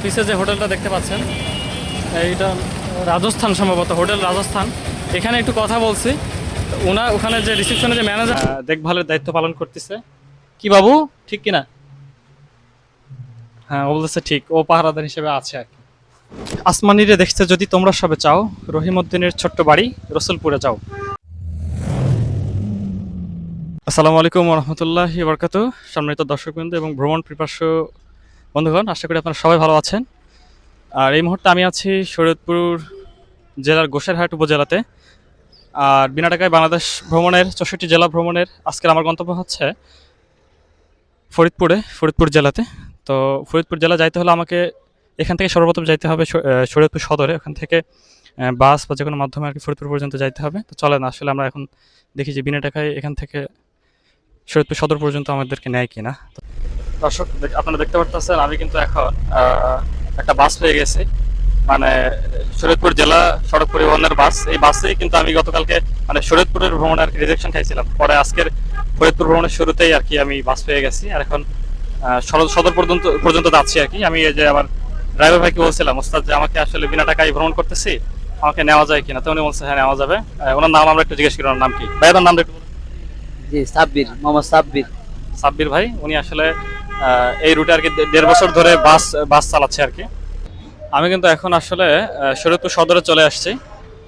পিছে যে হোটেলটা দেখতে পাচ্ছেন এইটা রাজস্থান, সম্ভবত হোটেল রাজস্থান। এখানে একটু কথা বলছি, ওখানে যে রিসেপশনে যে ম্যানেজার দেখভালের দায়িত্ব পালন করতেছে। কি বাবু, ঠিক কিনা? হ্যাঁ, ও বলতেছে ঠিক, ও পাহারাদার হিসেবে আছে আর কি। আসমানিরে দেখতে যদি তোমরা সবে চাও, রহিমউদ্দিনের ছোট্ট বাড়ি রসুলপুরে যাও। আসসালামু আলাইকুম রহমতুল্লাহি বরকাতু। সম্মানিত দর্শকবৃন্দ এবং ভ্রমণ পিপাসু বন্ধুগণ, আশা করি আপনারা সবাই ভালো আছেন। আর এই মুহূর্তে আমি আছি শরীয়তপুর জেলার গোসাইরহাট উপজেলাতে। আর বিনা টাকায় বাংলাদেশ ভ্রমণের 64 জেলা ভ্রমণের আজকের আমার গন্তব্য হচ্ছে ফরিদপুর জেলাতে। তো ফরিদপুর জেলা যাইতে হলে আমাকে এখান থেকে সর্বপ্রথম যাইতে হবে শরীয়তপুর সদরে। ওখান থেকে বাস বা যে কোনো মাধ্যমে আর কি ফরিদপুর পর্যন্ত যাইতে হবে। তো চলেন আসলে আমরা এখন দেখি যে বিনা টাকায় এখান থেকে শরীয়তপুর সদর পর্যন্ত আমাদেরকে নেয় কিনা। দর্শক, আপনারা দেখতে পারতেছেন আমি কিন্তু এখন একটা বাস পেয়ে গেছি, মানে শরীয়তপুর জেলা সড়ক পরিবহনের বাস। এই বাসেই কিন্তু আমি গতকালকে মানে শরীয়তপুরের ভ্রমণে আর কি রিজেকশন খাইছিলাম, পরে আজকের ফরিদপুর ভ্রমণের শুরুতেই আর কি আমি বাস পেয়ে গেছি। আর এখন সদর পর্যন্ত যাচ্ছি আর কি। আমি এই যে আমার ড্রাইভার ভাইকে বলছিলাম, ওস্তাদ যে আমাকে আসলে বিনা টাকায় ভ্রমণ করতেছি, আমাকে নেওয়া যায় কিনা। তো উনি বলছে হ্যাঁ নেওয়া যাবে। ওনার নাম আমরা একটু জিজ্ঞেস করি, ওনার নাম কি ভাই? ওনার নামটা একটু বলুন। জি, সাব্বির, মোহাম্মদ সাব্বির। সাব্বির ভাই, উনি আসলে এই রুটে আর কি 1.5 বছর ধরে বাস চালাচ্ছে আর কি। আমি কিন্তু এখন আসলে শরীয়তপুর সদরে চলে আসছি।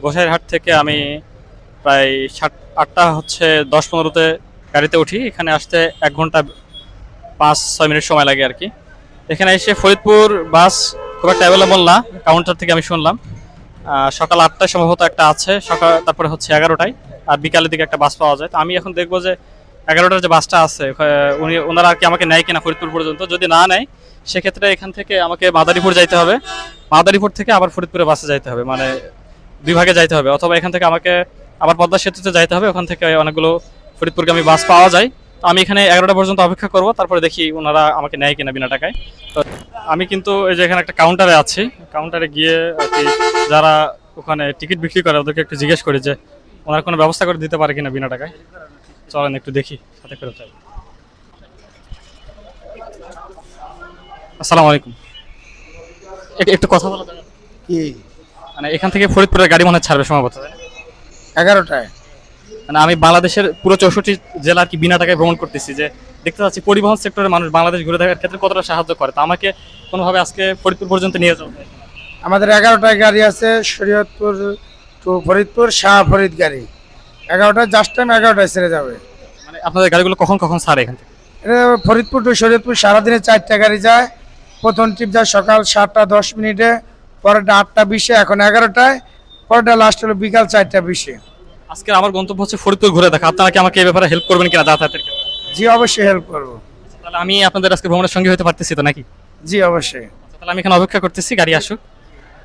গোসাইরহাট থেকে আমি প্রায় 8টা হচ্ছে 10-15তে গাড়িতে উঠি। এখানে আসতে 1 ঘন্টা 5-6 মিনিট সময় লাগে আর কি। এখানে এসে ফরিদপুর বাস খুব একটা অ্যাভেলেবল না, কাউন্টার থেকে আমি শুনলাম। সকাল 8টায় সম্ভবত একটা আছে, তারপরে হচ্ছে 11টায়, আর বিকালের দিকে একটা বাস পাওয়া যায়। তো আমি এখন দেখবো যে 11টার যে বাসটা আছে ওনারা আর কি আমাকে নেয় কিনা ফরিদপুর পর্যন্ত। যদি না নেয় সেক্ষেত্রে এখান থেকে আমাকে মাদারীপুর যাইতে হবে, মাদারীপুর থেকে আবার ফরিদপুরে বাসে যাইতে হবে, মানে 2 ভাগে যাইতে হবে। অথবা এখান থেকে আমাকে আবার পদ্মা সেতুতে যাইতে হবে, ওখান থেকে অনেকগুলো ফরিদপুরগামী বাস পাওয়া যায়। তো আমি এখানে 11টা পর্যন্ত অপেক্ষা করব, তারপরে দেখি ওনারা আমাকে নেয় কিনা বিনা টাকায়। তো আমি কিন্তু এই যে এখানে একটা কাউন্টারে আছি, কাউন্টারে গিয়ে আর কি যারা ওখানে টিকিট বিক্রি করে ওদেরকে একটু জিজ্ঞেস করি যে ওনারা কোনো ব্যবস্থা করে দিতে পারে কিনা বিনা টাকায়। চলেন একটু দেখি, সাথে করে যাই। আসসালামু আলাইকুম, একটু কথা বলা যাবে? কি মানে এখান থেকে ফরিদপুরের গাড়ি মনে হয় ছাড়বে সম্ভবত, তাই না? 11টায়? মানে আমি বাংলাদেশের পুরো 64 জেলা আর কি বিনা টাকায় ভ্রমণ করতেছি, যে দেখতে পাচ্ছি পরিবহন সেক্টরে মানুষ বাংলাদেশ ঘুরে দেখার ক্ষেত্রে কতটা সাহায্য করে। তো আমাকে কোনোভাবে আজকে ফরিদপুর পর্যন্ত নিয়ে যাও। আমাদের 11টায় গাড়ি আছে, শরীয়তপুর টু ফরিদপুর শাহ ফরিদ গাড়ি। 11টায় জাস্ট টাইম, 11টায় ছেড়ে যাবে। মানে আপনাদের গাড়িগুলো কখন কখন ছাড়ে এখান থেকে? এটা ফরিদপুর টু শরীয়তপুর সারাদিনে 4টা গাড়ি যায়। প্রথম ট্রিপ যায় সকাল 7টা 10 মিনিটে, পরেরটা 8টা 20-এ, এখন 11টায়, পরেরটা লাস্ট হলো বিকাল 4টা 20-এ। আজকে আমার গন্তব্য হচ্ছে ফরিদপুর ঘুরে দেখা। আপনারা কি আমাকে এই ব্যাপারে হেল্প করবেন কিনা যাতায়াতের ক্ষেত্রে? জি, অবশ্যই হেল্প করবো। তাহলে আমি আপনাদের আজকে ভ্রমণের সঙ্গী হতে পারতেছি তো নাকি? জি, অবশ্যই। তাহলে আমি এখানে অপেক্ষা করতেছি, গাড়ি আসুক।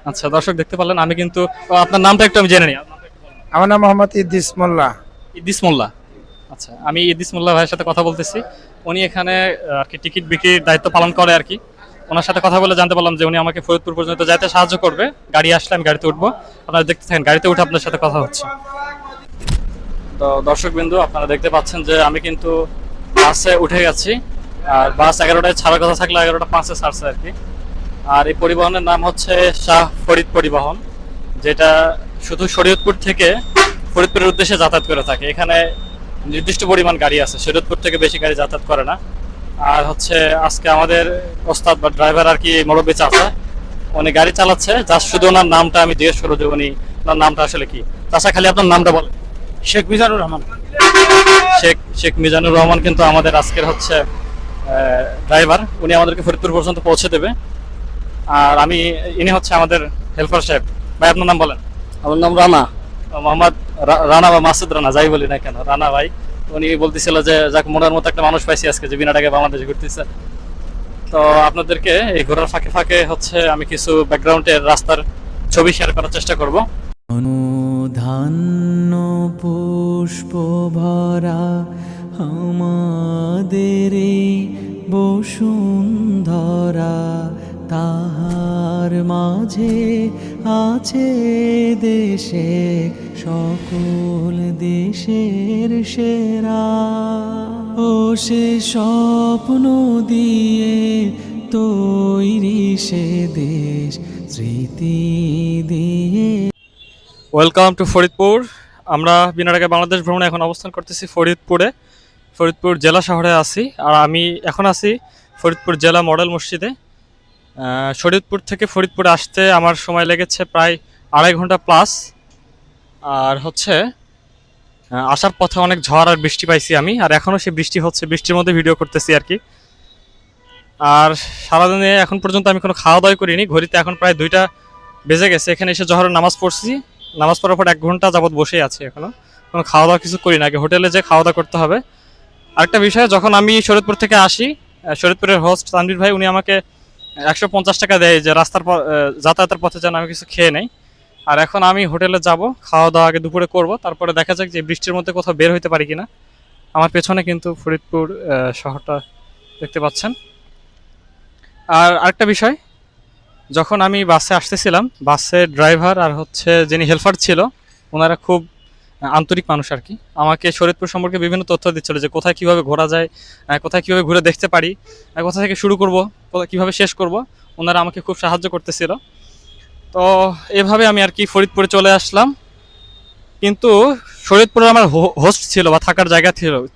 আচ্ছা দর্শক, দেখতে পারলেন আমি কিন্তু আপনার নামটা একটু আমি জেনে নিই। আমার নাম মোহাম্মদ ইদ্রিস মোল্লা। ইদ্রিস মোল্লা। আচ্ছা, আমি ইদ্রিস মোল্লা ভাইয়ের সাথে কথা বলতেছি। উনি এখানে আর কি টিকিট বিক্রির দায়িত্ব পালন করে আর কি। ওনার সাথে কথা বলে জানতে পারলাম যে উনি আমাকে ফরিদপুর পর্যন্ত যাইতে সাহায্য করবে। গাড়ি আসলে আমি গাড়িতে উঠবো, আপনারা দেখতে থাকেন। গাড়িতে উঠে আপনার সাথে কথা হচ্ছে। তো দর্শকবিন্দু, আপনারা দেখতে পাচ্ছেন যে আমি কিন্তু বাসে উঠে গেছি। আর বাস 11টায় ছাড়ার কথা থাকলে 11টা 5-এ ছাড়ছে আর কি। আর এই পরিবহনের নাম হচ্ছে শাহ ফরিদ পরিবহন, যেটা শুধু শরীয়তপুর থেকে ফরিদপুরের উদ্দেশ্যে যাতায়াত করে থাকে। এখানে নির্দিষ্ট পরিমাণ গাড়ি আছে, শরীয়তপুর থেকে বেশি গাড়ি যাতায়াত করে না। আর হচ্ছে আজকে আমাদের ওস্তাদ বা ড্রাইভার আর কি মুরব্বি চাচা, উনি গাড়ি চালাচ্ছে। জাস্ট শুধু ওনার নামটা আমি জিজ্ঞেস করবো যে ওনার নামটা আসলে কি। চাচা, খালি আপনার নামটা বলেন। শেখ মিজানুর রহমান। শেখ মিজানুর রহমান কিন্তু আমাদের আজকের হচ্ছে ড্রাইভার। উনি আমাদেরকে ফরিদপুর পর্যন্ত পৌঁছে দেবে। আর ইনি হচ্ছে আমাদের হেল্পার সাহেব। ভাই, আপনার নাম বলেন। আমার নাম রানা। মোহাম্মদ রানা বা মাসুদ রানা, যাই বলি না কেন, রানা ভাই। উনি বলতেছিল যে যাক, মনের মতো একটা মানুষ পাইছি আজকে যে বিনা টাকায় বাংলাদেশ ঘুরতেছে। তো আপনাদেরকে এই ঘোরার ফাঁকে ফাঁকে হচ্ছে আমি কিছু ব্যাকগ্রাউন্ডের রাস্তার ছবি শেয়ার করার চেষ্টা করব। অনুধান্য পুষ্প ভরা আমাদের বসুন্ধরা, তাহার মাঝে আছে দেশে সকল দেশের সেরা। ও সে স্বপ্ন দিয়ে তৈরি সে দেশ স্মৃতি দিয়ে। Welcome to Faridpur. আমরা বিনা টাকায় বাংলাদেশ ভ্রমণে এখন অবস্থান করতেছি ফরিদপুরে। ফরিদপুর জেলা শহরে আছি, আর আমি এখন আছি ফরিদপুর জেলা মডেল মসজিদে। শরীয়তপুর থেকে ফরিদপুরে আসতে আমার সময় লেগেছে প্রায় 2.5 ঘন্টা প্লাস। আর হচ্ছে আসার পথে অনেক ঝড় আর বৃষ্টি পাইছি আমি, আর এখনও সে বৃষ্টি হচ্ছে, বৃষ্টির মধ্যে ভিডিও করতেছি আর কি। আর সারাদিনে এখন পর্যন্ত আমি কোনো খাওয়া দাওয়া করিনি, ঘড়িতে এখন প্রায় 2টা বেজে গেছে। এখানে এসে জহরের নামাজ পড়ছি, নামাজ পড়ার পর 1 ঘন্টা যাবত বসেই আছি, এখনো কোনো খাওয়া দাওয়া কিছু করি না, আগে হোটেলে যে খাওয়া দাওয়া করতে হবে। আরেকটা বিষয়, যখন আমি শরীয়তপুর থেকে আসি, শরীয়তপুরের হোস্ট তানভীর ভাই উনি আমাকে 150 টাকা দেয় যে রাস্তার যাতায়াতের পথে যেন আমি কিছু খেয়ে নেই। আর এখন আমি হোটেলে যাব, খাওয়া দাওয়া আগে দুপুরে করব, তারপরে দেখা যাক যে বৃষ্টির মধ্যে কোথাও বের হইতে পারি কিনা। আমার পেছনে কিন্তু ফরিদপুর শহরটা দেখতে পাচ্ছেন। আর আরেকটা বিষয়, যখন আমি বাসে আসতেছিলাম, বাসের ড্রাইভার আর হচ্ছে যিনি হেল্পার ছিল, ওনারা খুব আন্তরিক মানুষ আর কি। আমাকে শরীয়তপুর সম্পর্কে বিভিন্ন তথ্য দিচ্ছিল যে কোথায় কিভাবে ঘোরা যায়, কোথায় কিভাবে ঘুরে দেখতে পারি, কোথা থেকে শুরু করব, কিভাবে শেষ করব। ওনারা আমাকে খুব সাহায্য করতেছিল। তো এভাবে আমি আর কি ফরিদপুরে চলে আসলাম। কিন্তু শরীয়তপুরে আমার হোস্ট ছিল বা থাকার জায়গা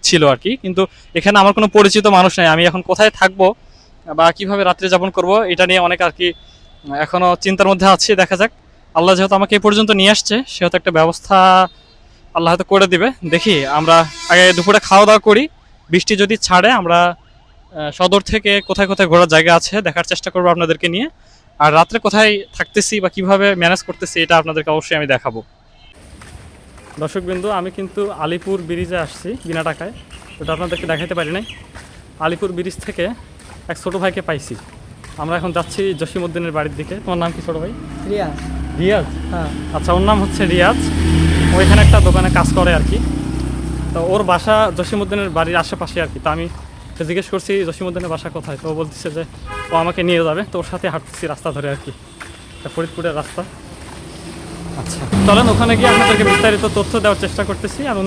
ছিল আর কি, কিন্তু এখানে আমার কোনো পরিচিত মানুষ নেই। আমি এখন কোথায় থাকবো বা কিভাবে রাত্রি যাপন করব, এটা নিয়ে অনেক আর কি এখনো চিন্তার মধ্যে আছি। দেখা যাক, আল্লাহ যেহেতু আমাকে এই পর্যন্ত নিয়ে আসছে, সেহেতু একটা ব্যবস্থা আল্লাহ হয়তো করে দিবে। দেখি, আমরা আগে দুপুরে খাওয়া দাওয়া করি, বৃষ্টি যদি ছাড়ে আমরা সদর থেকে কোথায় কোথায় ঘোরার জায়গা আছে দেখার চেষ্টা করবো আপনাদেরকে নিয়ে। আর রাত্রে কোথায় থাকতেছি বা কিভাবে ম্যানেজ করতেছি, এটা আপনাদেরকে অবশ্যই আমি দেখাবো। দর্শকবৃন্দু, আমি কিন্তু আলিপুর ব্রিজে আসছি বিনা টাকায়, ওটা আপনাদেরকে দেখাতে পারি নাই। আলিপুর ব্রিজ থেকে এক ছোটো ভাইকে পাইছি। আমরা এখন যাচ্ছি জসিমউদ্দিনের বাড়ির দিকে। তোমার নাম কি ছোটো ভাই? রিয়াজ। রিয়াজ? হ্যাঁ। আচ্ছা, ওর নাম হচ্ছে রিয়াজ। ওইখানে একটা দোকানে কাজ করে আর কি। তো ওর বাসা জসিমউদ্দিনের বাড়ির আশেপাশে আর কি। তো আমি জিজ্ঞেস করছি জসিমউদ্দিনের বাসা কোথায়, তো ও বলতেছে যে ও আমাকে নিয়ে যাবে। তো ওর সাথে হাঁটতেছি রাস্তা ধরে আর কি, ফরিদপুরের রাস্তা। আচ্ছা, চলেন ওখানে গিয়ে আপনাদেরকে বিস্তারিত তথ্য দেওয়ার চেষ্টা করতেছি। আর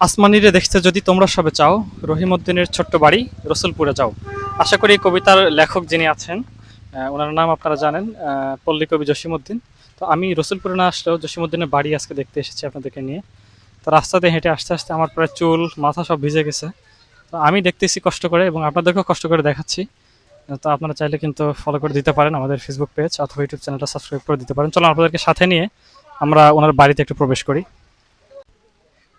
আসমানিরে দেখতে যদি তোমরা সবে চাও, রহিমউদ্দিনের ছোট্ট বাড়ি রসুলপুরে যাও। আশা করি এই কবিতার লেখক যিনি আছেন, ওনার নাম আপনারা জানেন, পল্লী কবি জসিমউদ্দিন। তো আমি রসুলপুরে না আসলেও জসিমউদ্দিনের বাড়ি আজকে দেখতে এসেছি আপনাদেরকে নিয়ে। তো রাস্তাতে হেঁটে আস্তে আস্তে আমার প্রায় চুল মাথা সব ভিজে গেছে। তো আমি দেখতেছি কষ্ট করে, এবং আপনাদেরকেও কষ্ট করে দেখাচ্ছি। তো আপনারা চাইলে কিন্তু ফলো করে দিতে পারেন আমাদের ফেসবুক পেজ অথবা ইউটিউব চ্যানেলটা সাবস্ক্রাইব করে দিতে পারেন। চলো আপনাদেরকে সাথে নিয়ে আমরা ওনার বাড়িতে একটু প্রবেশ করি।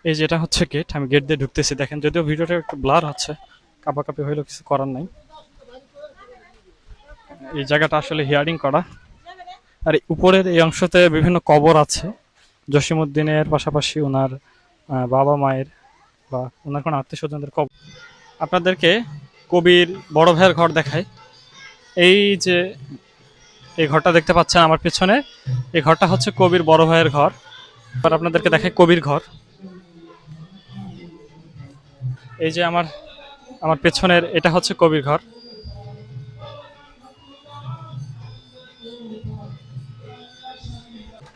এই যেটা হচ্ছে গেট, আমি গেট দিয়ে ঢুকতেছি। দেখেন, যদিও ভিডিওটা একটু ব্লার হচ্ছে, কাঁপাকাঁপি হইলেও কিছু করার নাই। এই জায়গাটা আসলে হিয়ারিং করা। আর উপরের এই অংশতে বিভিন্ন কবর আছে জসিমউদ্দিনের, পাশাপাশি ওনার বাবা মায়ের বা ওনার কোনো আত্মীয় স্বজনদের কবর। আপনাদেরকে কবির বড় ভাইয়ের ঘর দেখায়। এই যে এই ঘরটা দেখতে পাচ্ছেন আমার পেছনে, এই ঘরটা হচ্ছে কবির বড় ভাইয়ের ঘর। এবার আপনাদেরকে দেখায় কবির ঘর। এই যে আমার পেছনের এটা হচ্ছে কবির ঘর।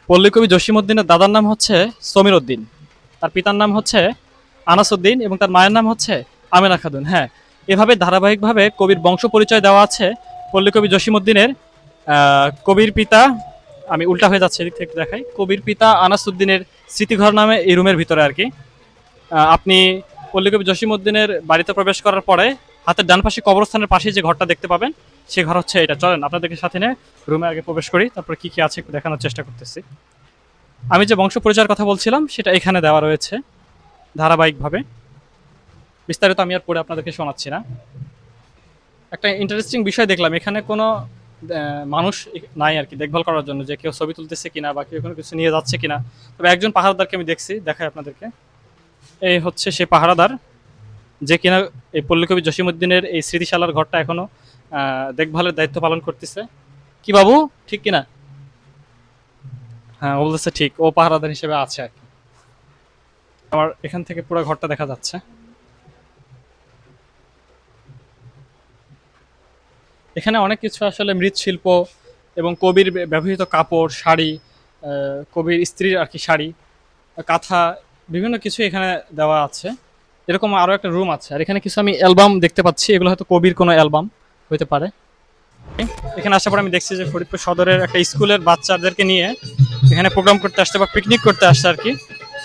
পল্লী কবি জসিমউদ্দিনের দাদার নাম হচ্ছে সমীর উদ্দিন, তার পিতার নাম হচ্ছে আনাস উদ্দিন, এবং তার মায়ের নাম হচ্ছে আমেনা খাতুন। হ্যাঁ, এভাবে ধারাবাহিকভাবে কবির বংশ পরিচয় দেওয়া আছে পল্লী কবি জসিমউদ্দিনের। কবির পিতা, আমি উল্টা হয়ে যাচ্ছে, এদিক থেকে দেখাই। কবির পিতা আনাস উদ্দিনের স্মৃতিঘর নামে এই রুমের ভিতরে আর কি। আপনি পল্লী কবি জসিমউদ্দিনের বাড়িতে প্রবেশ করার পরে হাতের ডান পাশে কবরস্থানের পাশে যে ঘরটা দেখতে পাবেন, সেই ঘর হচ্ছে এটা। চলেন আপনাদেরকে সাথে নিয়ে রুমে আগে প্রবেশ করি, তারপরে কি কি আছে একটু দেখানোর চেষ্টা করতেছি। আমি যে বংশ পরিচয়ের কথা বলছিলাম সেটা এখানে দেওয়া রয়েছে ধারাবাহিকভাবে। বিস্তারিত আমি আর পড়ে আপনাদেরকে শোনাচ্ছি না। একটা ইন্টারেস্টিং বিষয় দেখলাম, এখানে কোনো মানুষ নাই আর কি দেখভাল করার জন্য, যে কেউ ছবি তুলতেছে কিনা বা কেউ কোনো কিছু নিয়ে যাচ্ছে কিনা। তবে একজন পাহারাদারকে আমি দেখছি, দেখাই আপনাদেরকে। এই হচ্ছে সে পাহারাদার যে কিনা এই পল্লী কবি জসিমউদ্দিনের এই স্মৃতিশালার ঘরটা এখনো দেখভালের দায়িত্ব পালন করতেছে। কি বাবু, ঠিক কিনা? হ্যাঁ, বলতেছে ঠিক, ও পাহারাদার হিসেবে আছে আর কি। আমার এখান থেকে পুরো ঘরটা দেখা যাচ্ছে। এখানে অনেক কিছু আসলে মৃৎশিল্প এবং কবির ব্যবহৃত কাপড়, শাড়ি, কবির স্ত্রীর আর কি শাড়ি, কাঁথা, বিভিন্ন কিছু এখানে দেওয়া আছে। এরকম আরও একটা রুম আছে, আর এখানে কিছু আমি অ্যালবাম দেখতে পাচ্ছি। এগুলো হয়তো কবির কোনো অ্যালবাম হতে পারে। এখানে আসার পর আমি দেখছি যে ফরিদপুর সদরের একটা স্কুলের বাচ্চাদেরকে নিয়ে এখানে প্রোগ্রাম করতে আসছে বা পিকনিক করতে আসছে আর কি।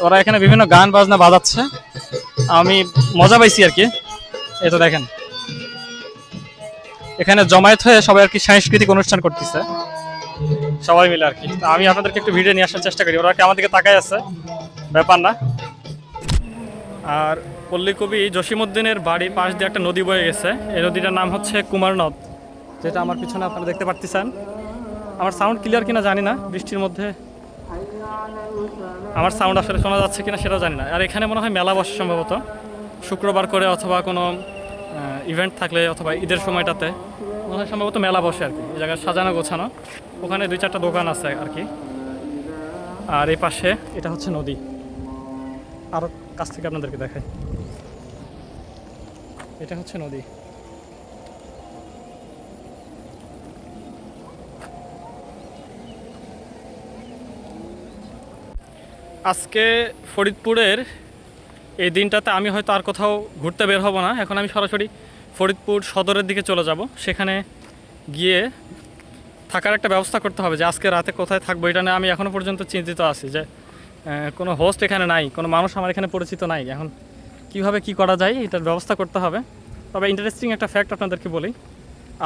ওরা এখানে বিভিন্ন গান বাজনা বাজাচ্ছে, আমি মজা পাইছি আর কি। এই তো দেখেন এখানে জমায়েত হয়ে সবাই আর কি সাংস্কৃতিক অনুষ্ঠান করতেছে সবাই মিলে আর কি। তো আমি আপনাদেরকে একটু ভিডিও নিয়ে আসার চেষ্টা করি, ওরা কি আমার দিকে তাকায় আছে, ব্যাপার না। আর পল্লী কবি জসিমউদ্দিনের বাড়ির পাশ দিয়ে একটা নদী বয়ে গেছে, এই নদীটার নাম হচ্ছে কুমার নদ, যেটা আমার পিছনে আপনারা দেখতে পারতেছেন। আমার সাউন্ড ক্লিয়ার কিনা জানি না, বৃষ্টির মধ্যে আমার সাউন্ড আসলে শোনা যাচ্ছে কিনা সেটাও জানি না। আর এখানে মনে হয় মেলা বসে সম্ভবত শুক্রবার করে, অথবা কোনো ইভেন্ট থাকলে, অথবা ঈদের সময়টাতে মনে হয় সম্ভবত মেলা বসে আর কি। এই জায়গায় সাজানো গোছানো, ওখানে 2-4টা দোকান আছে আর কি। আর এই পাশে এটা হচ্ছে নদী, আরও কাছ থেকে আপনাদেরকে দেখাই, এটা হচ্ছে নদী। আজকে ফরিদপুরের এই দিনটাতে আমি হয়তো আর কোথাও ঘুরতে বের হব না, এখন আমি সরাসরি ফরিদপুর সদরের দিকে চলে যাব। সেখানে গিয়ে থাকার একটা ব্যবস্থা করতে হবে, যে আজকে রাতে কোথায় থাকবো এটা নিয়ে আমি এখনও পর্যন্ত চিন্তিত আছি, যে কোনো হোস্ট এখানে নাই, কোনো মানুষ আমার এখানে পরিচিত নাই। এখন কিভাবে কি করা যায় এটার ব্যবস্থা করতে হবে। তবে ইন্টারেস্টিং একটা ফ্যাক্ট আপনাদেরকে বলি,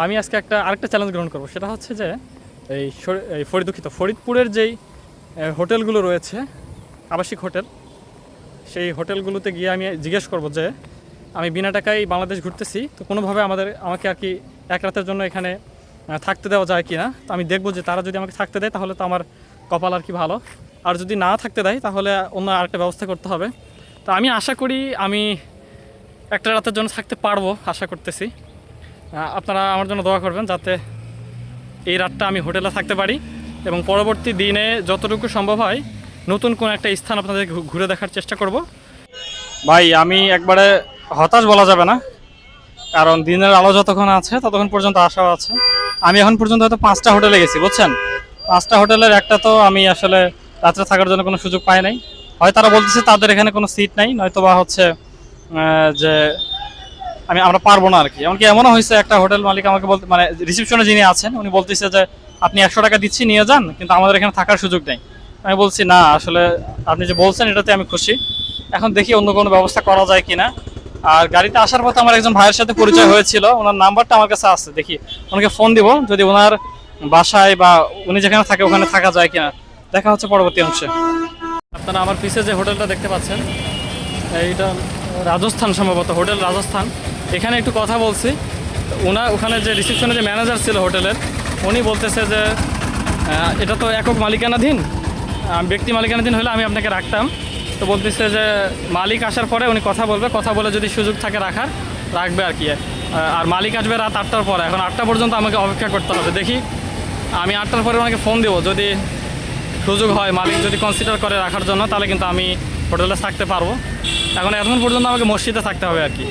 আমি আজকে আরেকটা চ্যালেঞ্জ গ্রহণ করব। সেটা হচ্ছে যে এই ফরিদপুরের যেই হোটেলগুলো রয়েছে, আবাসিক হোটেল, সেই হোটেলগুলোতে গিয়ে আমি জিজ্ঞেস করব যে আমি বিনা টাকায় বাংলাদেশ ঘুরতেছি, তো কোনোভাবে আমাকে আর কি এক রাতের জন্য এখানে থাকতে দেওয়া যায় কি না। তো আমি দেখব যে তারা যদি আমাকে থাকতে দেয় তাহলে তো আমার কপাল আর কি ভালো, আর যদি না থাকতে দেয় তাহলে অন্য আরেকটা ব্যবস্থা করতে হবে। তো আমি আশা করি আমি একটা রাতের জন্য থাকতে পারবো, আশা করতেছি। আপনারা আমার জন্য দোয়া করবেন যাতে এই রাতটা আমি হোটেলে থাকতে পারি, এবং পরবর্তী দিনে যতটুকু সম্ভব হয় নতুন কোনো একটা স্থান আপনাদের ঘুরে দেখার চেষ্টা করব। ভাই আমি একবারে হতাশ বলা যাবে না, কারণ দিনের আলো যতক্ষণ আছে ততক্ষণ পর্যন্ত আশাও আছে। আমি এখন পর্যন্ত হয়তো 5টা হোটেলে গেছি, বুঝছেন। 5টা হোটেলের একটা তো আমি আসলে রাত্রে থাকার জন্য কোনো সুযোগ পাই নাই। হয় তারা বলতেছে তাদের এখানে কোনো সিট নাই, নয়তো বা হচ্ছে যে আমরা পারবো না আর কি। এমনকি এমনও হয়েছে একটা হোটেল মালিক আমাকে বলতে, মানে রিসেপশনে যিনি আছেন উনি বলতেছে যে আপনি 100 টাকা দিচ্ছি নিয়ে যান, কিন্তু আমাদের এখানে থাকার সুযোগ নেই। আমি বলছি না, আসলে আপনি যে বলছেন এটাতে আমি খুশি, এখন দেখি অন্য কোনো ব্যবস্থা করা যায় কিনা। আর গাড়িতে আসার পথে আমার একজন ভাইয়ের সাথে পরিচয় হয়েছিল, ওনার নাম্বারটা আমার কাছে আছে, দেখি ওনাকে ফোন দিব যদি ওনার বাসায় বা উনি যেখানে থাকে ওখানে থাকা যায় কিনা। দেখা হচ্ছে পরবর্তী অংশে। আপনারা আমার পিছে যে হোটেলটা দেখতে পাচ্ছেন, এইটা রাজস্থান, সম্ভবত হোটেল রাজস্থান। এখানে একটু কথা বলছি, ওখানে যে রিসেপশনে যে ম্যানেজার ছিল হোটেলের, উনি বলতেছে যে এটা তো একক মালিকানাধীন, ব্যক্তি মালিকানাধীন হলে আমি আপনাকে রাখতাম। তো বলতেছে যে মালিক আসার পরে উনি কথা বলে যদি সুযোগ থাকে রাখবে আর কি। আর মালিক আসবে রাত 8টার পরে, এখন 8টা পর্যন্ত আমাকে অপেক্ষা করতে হবে। দেখি আমি 8টার পরে ওনাকে ফোন দেবো, যদি সুযোগ হয় মালিক যদি কনসিডার করে রাখার জন্য, তাহলে কিন্তু আমি হোটেলে থাকতে পারবো। এখন পর্যন্ত আমাকে মসজিদে থাকতে হবে আর কি।